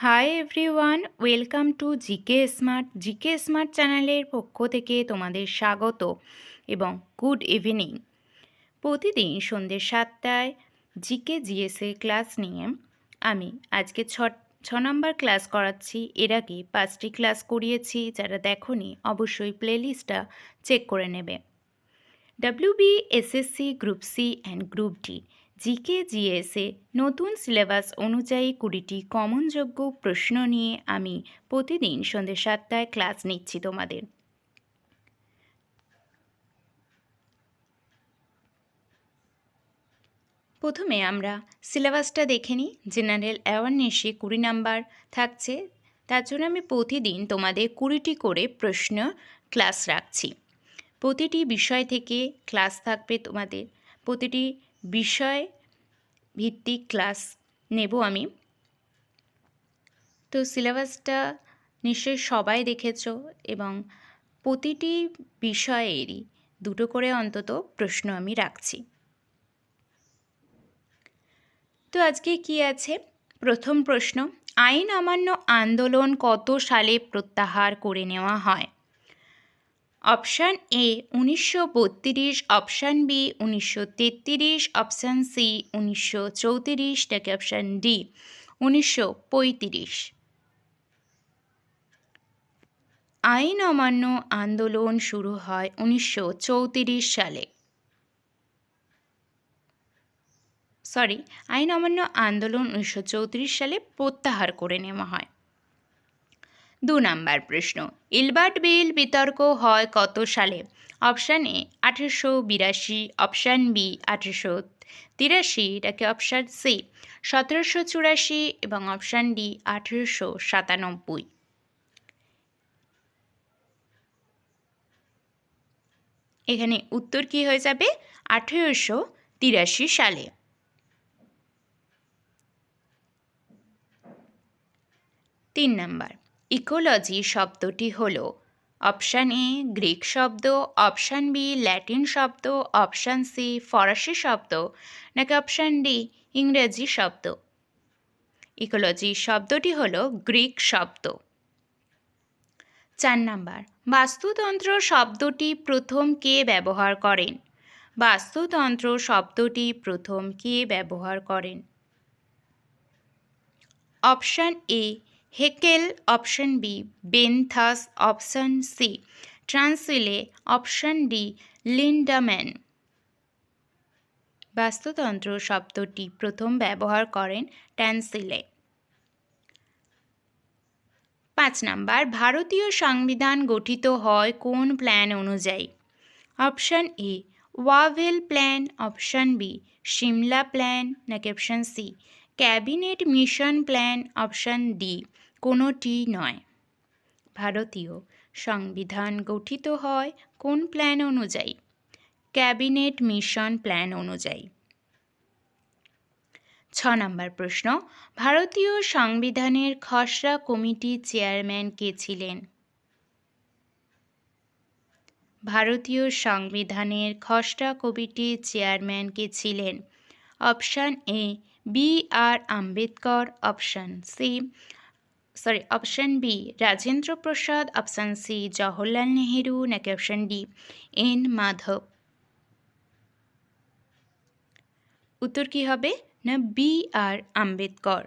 Hi everyone, welcome to GK smart চ্যানেলের পক্ষ থেকে তোমাদের স্বাগত এবং গুড ইভিনিং। প্রতিদিন সন্ধ্যে 7টায় জিএসএ ক্লাস নিয়ে আমি আজকে ছ নম্বর ক্লাস করাচ্ছি। এর আগে 5টি ক্লাস করিয়েছি, যারা দেখোনি অবশ্যই প্লেলিস্টটা চেক করে নেবে। WB SSC group C and group D জিএসএ নতুন সিলেবাস অনুযায়ী 20টি কমনযোগ্য প্রশ্ন নিয়ে আমি প্রতিদিন সন্ধ্যে 7টায় ক্লাস নিচ্ছি তোমাদের। প্রথমে আমরা সিলেবাসটা দেখে নিই। জেনারেল অ্যাওয়ারনেসে 20 নাম্বার থাকছে, তার জন্য আমি প্রতিদিন তোমাদের 20টি করে প্রশ্ন ক্লাস রাখছি। প্রতিটি বিষয় থেকে ক্লাস থাকবে তোমাদের, প্রতিটি বিষয় ভিত্তিক ক্লাস নেব আমি। তো সিলেবাসটা নিশ্চয়ই সবাই দেখেছো এবং প্রতিটি বিষয়েরই 2টো করে অন্তত প্রশ্ন আমি রাখছি। তো আজকে কি আছে? প্রথম প্রশ্ন, আইন অমান্য আন্দোলন কত সালে প্রত্যাহার করে নেওয়া হয়? Option A 1932, option B 1933, option C 1934, নাকি অপশান ডি 1935? আইন অমান্য আন্দোলন শুরু হয় 1934 সালে। আইন অমান্য আন্দোলন 1934 সালে প্রত্যাহার করে নেওয়া হয়। 2 নাম্বার প্রশ্ন, ইলবার্ট বিল বিতর্ক হয় কত সালে? অপশান এ 1882, অপশান বি 1883, নাকি অপশান সি 1784 এবং অপশান ডি 1897? এখানে উত্তর কি হয়ে যাবে? 1883 সালে। 3 নাম্বার, ইকোলজি শব্দটি হল অপশান এ গ্রিক শব্দ, অপশান বি ল্যাটিন শব্দ, অপশান সি ফরাসি শব্দ, নাকি অপশান ডি ইংরেজি শব্দ? ইকোলজি শব্দটি হল গ্রিক শব্দ। 4 নাম্বার, বাস্তুতন্ত্র শব্দটি প্রথম কে ব্যবহার করেন? বাস্তুতন্ত্র শব্দটি প্রথম কে ব্যবহার করেন? Option A Haeckel, option B বেনথাস, option C Tansley, option D Lindeman? বাস্তুতন্ত্র শব্দটি প্রথম ব্যবহার করেন ট্যান্সিলে। 5 নাম্বার, ভারতীয় সংবিধান গঠিত হয় কোন প্ল্যান অনুযায়ী? Option A Wavell plan, option B Simla plan, নাকি option C cabinet mission plan, option D কোনোটি নয়? ভারতীয় সংবিধান গঠিত হয় কোন প্ল্যান অনুযায়ী? ক্যাবিনেট মিশন প্ল্যান অনুযায়ী। 6 নম্বর প্রশ্ন, ভারতীয় সংবিধানের খসড়া কমিটির চেয়ারম্যান কে ছিলেন? ভারতীয় সংবিধানের খসড়া কমিটির চেয়ারম্যান কে ছিলেন? Option A B R Ambedkar, option B Rajendra Prasad, option C Jawaharlal Nehru, নাকি অপশান ডি এন মাধব? উত্তর কি হবে? না বি আর আম্বেদকর।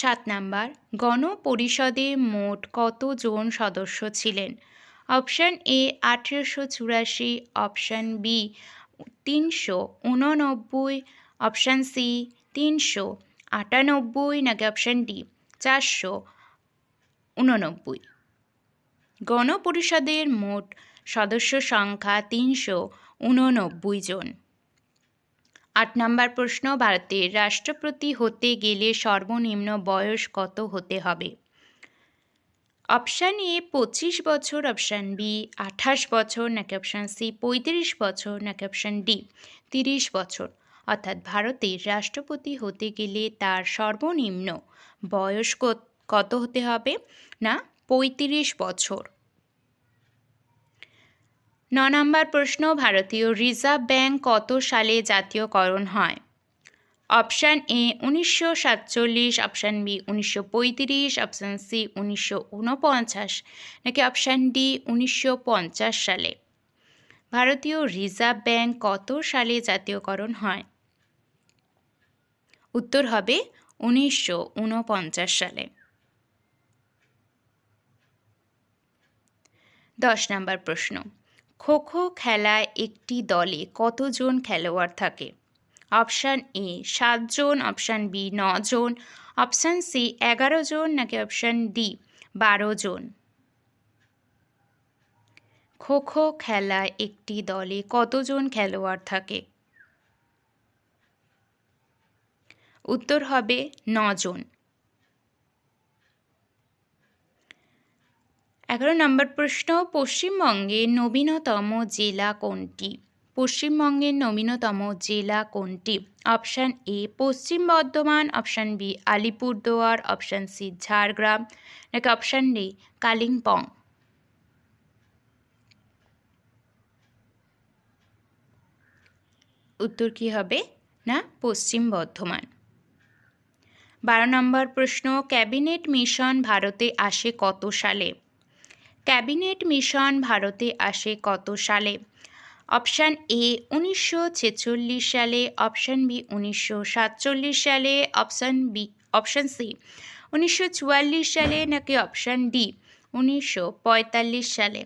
7 নাম্বার, গণপরিষদে মোট কতজন সদস্য ছিলেন? Option A 1884, option B 389, option C 398, নাকি অপশান ডি 489? গণপরিষদের মোট সদস্য সংখ্যা 389 জন। 8 নম্বর প্রশ্ন, ভারতের রাষ্ট্রপতি হতে গেলে সর্বনিম্ন বয়স কত হতে হবে? অপশান এ 25 বছর, অপশান বি 28 বছর, নাকি অপশান সি 35 বছর, নাকি অপশান ডি 30 বছর? অর্থাৎ ভারতের রাষ্ট্রপতি হতে গেলে তার সর্বনিম্ন বয়স কত হতে হবে? না 35 বছর। 9 নম্বর প্রশ্ন, ভারতীয় রিজার্ভ ব্যাংক কত সালে জাতীয়করণ হয়? Option A 1947, option B 1935, option C 1949, নাকি অপশান ডি 1950 সালে। ভারতীয় রিজার্ভ ব্যাংক কত সালে জাতীয়করণ হয়? উত্তর হবে 1949 সালে। 10 নম্বর প্রশ্ন, খো খো খেলায় একটি দলে কতজন খেলোয়াড় থাকে? অপশান এ 7 জন, অপশান বি 9 জন, অপশান সি 11 জন, নাকি অপশান ডি 12 জন। খো খো খেলায় একটি দলে কতজন খেলোয়াড় থাকে? উত্তর হবে 9 জন। 11 নম্বর প্রশ্ন, পশ্চিমবঙ্গের নবীনতম জেলা কোনটি? পশ্চিমবঙ্গের নবীনতম জেলা কোনটি? Option A Paschim Bardhaman, option B Alipurduar, option C Jhargram, নাকি অপশান ডি কালিম্পং। উত্তর কি হবে? না, পশ্চিম বর্ধমান। 12 নম্বর প্রশ্ন, ক্যাবিনেট মিশন ভারতে আসে কত সালে? ক্যাবিনেট মিশন ভারতে আসে কত সালে? অপশান এ 1946 সালে, অপশান বি 1947 সালে, অপশান সি 1944 সালে, নাকি অপশান ডি 1945 সালে।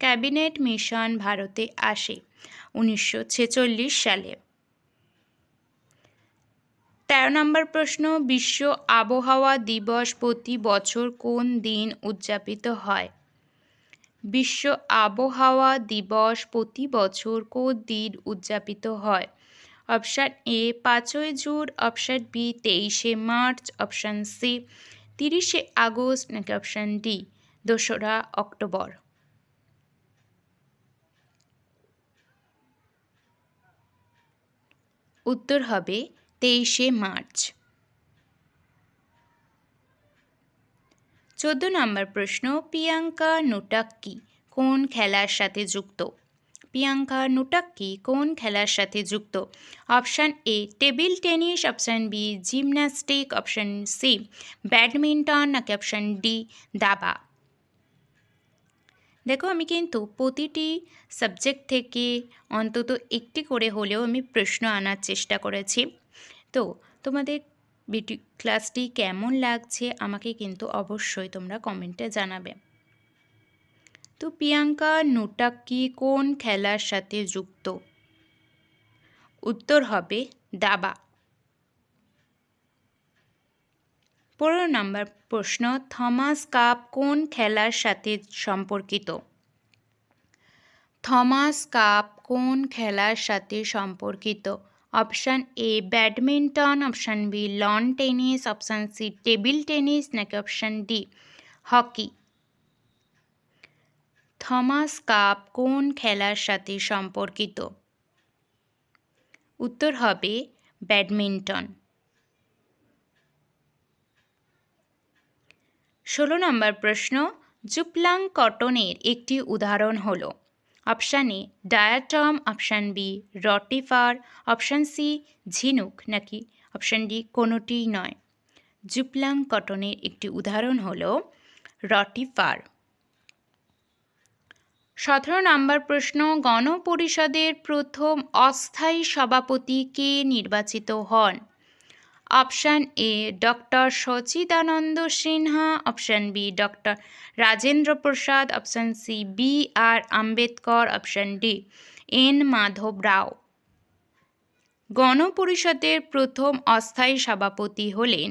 ক্যাবিনেট মিশন ভারতে আসে 1946 সালে। 13 নম্বর প্রশ্ন, বিশ্ব আবহাওয়া দিবস প্রতি বছর কোন দিন উদযাপিত হয়? বিশ্ব আবহাওয়া দিবস প্রতি বছর কোন দিন উদযাপিত হয়? অপশান এ 5ই জুন, অপশান বি 23শে মার্চ, অপশান সি 30শে আগস্ট, নাকি অপশান ডি 2রা অক্টোবর। উত্তর হবে 23শে মার্চ। 14 নম্বর প্রশ্ন, প্রিয়াঙ্কা নোটাক্কি কোন খেলার সাথে যুক্ত? প্রিয়াঙ্কা নোটাক্কি কোন খেলার সাথে যুক্ত? Option A table tennis, option B gymnastic, option C badminton, নাকি অপশান ডি দাবা। দেখো, আমি কিন্তু প্রতিটি সাবজেক্ট থেকে অন্তত একটি করে হলেও আমি প্রশ্ন আনার চেষ্টা করেছি। তো তোমাদের ক্লাসটি কেমন লাগছে আমাকে কিন্তু অবশ্যই তোমরা কমেন্টে জানাবে। তো প্রিয়াঙ্কা নোটাক্কি কোন খেলার সাথে যুক্ত? উত্তর হবে দাবা। 15 নম্বর প্রশ্ন, থমাস কাপ কোন খেলার সাথে সম্পর্কিত? থমাস কাপ কোন খেলার সাথে সম্পর্কিত? Option A badminton, option B lawn tennis, option C table tennis, নাকি option D hockey. Thomas Cup কোন খেলার সাথে সম্পর্কিত? উত্তর হবে ব্যাডমিন্টন। 16 নম্বর প্রশ্ন, জুপলাং কটনের একটি উদাহরণ হলো? Option A diatom, option B rotifer, option C ঝিনুক, নাকি অপশান ডি কোনোটিই নয়। জুপলাং কটনের একটি উদাহরণ হলো রটিফার। 17 নম্বর প্রশ্ন, গণপরিষদের প্রথম অস্থায়ী সভাপতি কে নির্বাচিত হন? Option A doctor Sachchidananda Sinha, option B doctor Rajendra Prasad, option C B R Ambedkar, option D N Madhav Rao. গণপরিষদের প্রথম অস্থায়ী সভাপতি হলেন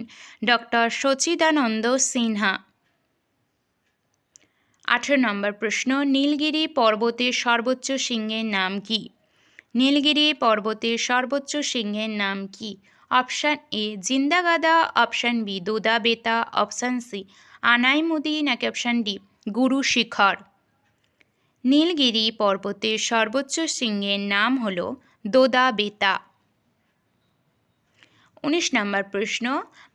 ডক্টর সচিদানন্দ সিনহা। 18 নম্বর প্রশ্ন, নীলগিরি পর্বতের সর্বোচ্চ শৃঙ্গের নাম কি? নীলগিরি পর্বতের সর্বোচ্চ শৃঙ্গের নাম কি? Option A জিন্দাগাদা, option B Doda বেতা, অপশান সি আনাইমুদি, নাকি অপশান ডি গুরু শিখর। নীলগিরি পর্বতের সর্বোচ্চ শৃঙ্গের নাম হল দোদা বেতা। 19 নম্বর প্রশ্ন,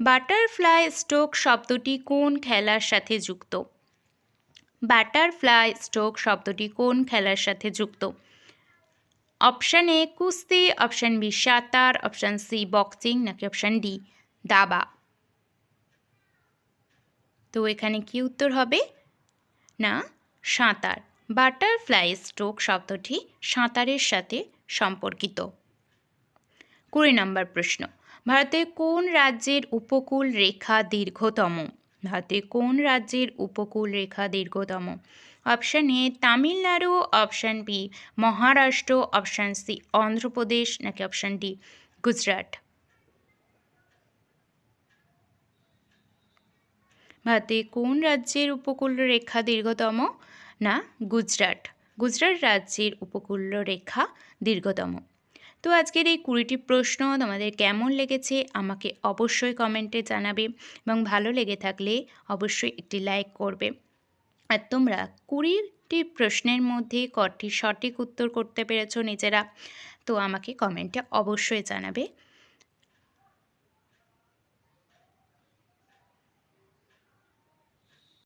বাটারফ্লাই স্ট্রোক শব্দটি কোন খেলার সাথে যুক্ত? বাটারফ্লাই স্ট্রোক শব্দটি কোন খেলার সাথে যুক্ত? অপশান এ কুস্তি, অপশান বি সাঁতার, অপশান সি বক্সিং নাকি অপশান ডি দাবা। তো এখানে কি উত্তর হবে না সাঁতার। বাটারফ্লাই স্ট্রোক শব্দটি সাঁতারের সাথে সম্পর্কিত। 20 নম্বর প্রশ্ন, ভারতের কোন রাজ্যের উপকূল রেখা দীর্ঘতম? ভারতের কোন রাজ্যের উপকূল রেখা দীর্ঘতম? Option A Tamil Nadu, option B Maharashtra, option C Andhra Pradesh নাকি অপশান ডি গুজরাট। ভারতের কোন রাজ্যের উপকূল রেখা দীর্ঘতম? না গুজরাট। গুজরাট রাজ্যের উপকূল রেখা দীর্ঘতম। তো আজকের এই 20টি প্রশ্ন তোমাদের কেমন লেগেছে আমাকে অবশ্যই কমেন্টে জানাবে এবং ভালো লেগে থাকলে অবশ্যই একটি লাইক করবে। আর তোমরা 20টি প্রশ্নের মধ্যে কটি সঠিক উত্তর করতে পেরেছো নিজেরা, তো আমাকে কমেন্টে অবশ্যই জানাবে।